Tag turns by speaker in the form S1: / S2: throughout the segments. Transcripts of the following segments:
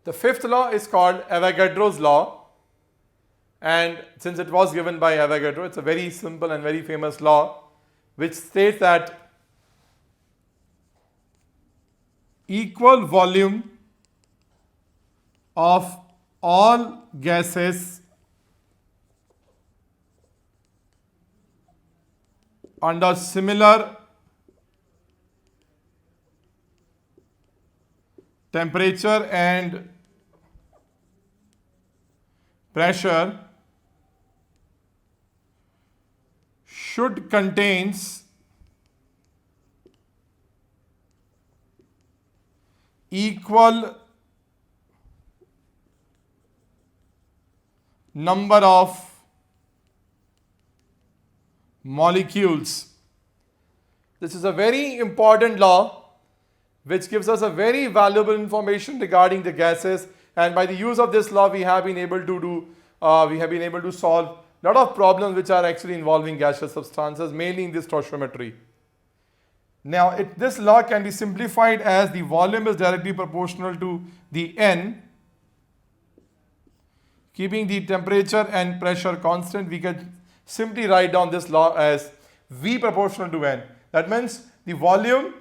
S1: The fifth law is called Avogadro's law, and since it was given by Avogadro, it's a very simple and very famous law which states that equal volume of all gases under similar temperature and pressure should contains equal number of molecules. This is a very important law which gives us a very valuable information regarding the gases, and by the use of this law we have been able to solve a lot of problems which are actually involving gaseous substances, mainly in this stoichiometry. Now this law can be simplified as the volume is directly proportional to the N. Keeping the temperature and pressure constant, we can simply write down this law as V proportional to N. That means the volume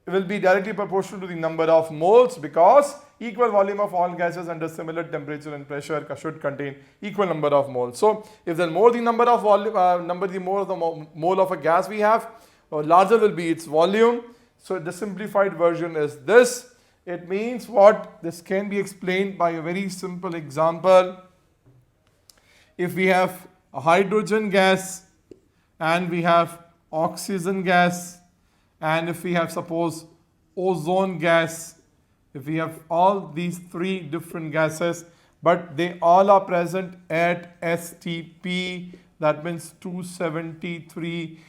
S1: will be directly proportional to the number of moles, because equal volume of all gases under similar temperature and pressure should contain equal number of moles. So if the more the number of mole of a gas we have, larger will be its volume. So the simplified version is this. It means what? This can be explained by a very simple example. If we have a hydrogen gas and we have oxygen gas, and if we have suppose ozone gas, if we have all these three different gases, but they all are present at STP, that means 273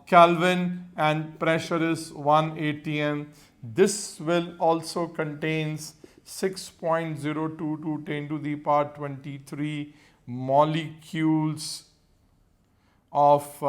S1: Kelvin, and pressure is 1 atm. This will also contains 6.02 to 10 to the power 23 molecules of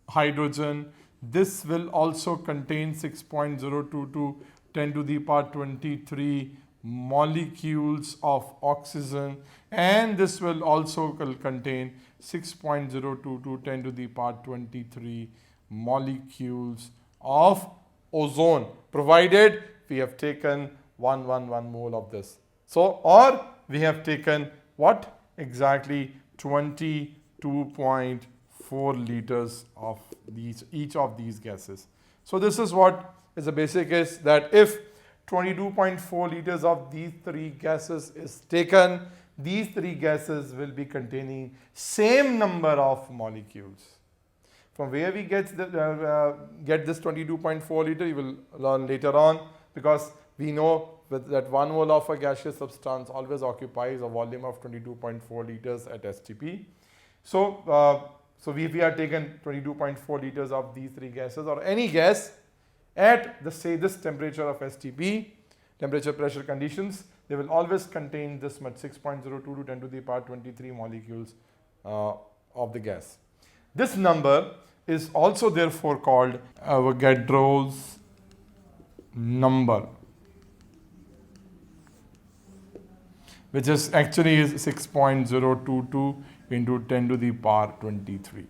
S1: hydrogen. This will also contain 6.02 to 10 to the power 23 molecules of oxygen, and this will also contain 6.02 to 10 to the power 23 molecules of ozone, provided we have taken 111 mole of this. So, or we have taken what? Exactly 22.4 liters of each of these gases. So this is what is the basic is, that if 22.4 liters of these three gases is taken, these three gases will be containing same number of molecules. From where we get this 22.4 liter, you will learn later on, because we know that 1 mole of a gaseous substance always occupies a volume of 22.4 liters at STP. So if we are taken 22.4 liters of these three gases or any gas at this temperature of STP, temperature pressure conditions, they will always contain this much 6.02 to 10 to the power 23 molecules of the gas. This number is also therefore called Avogadro's number, which is actually 6.022 into 10 to the power 23.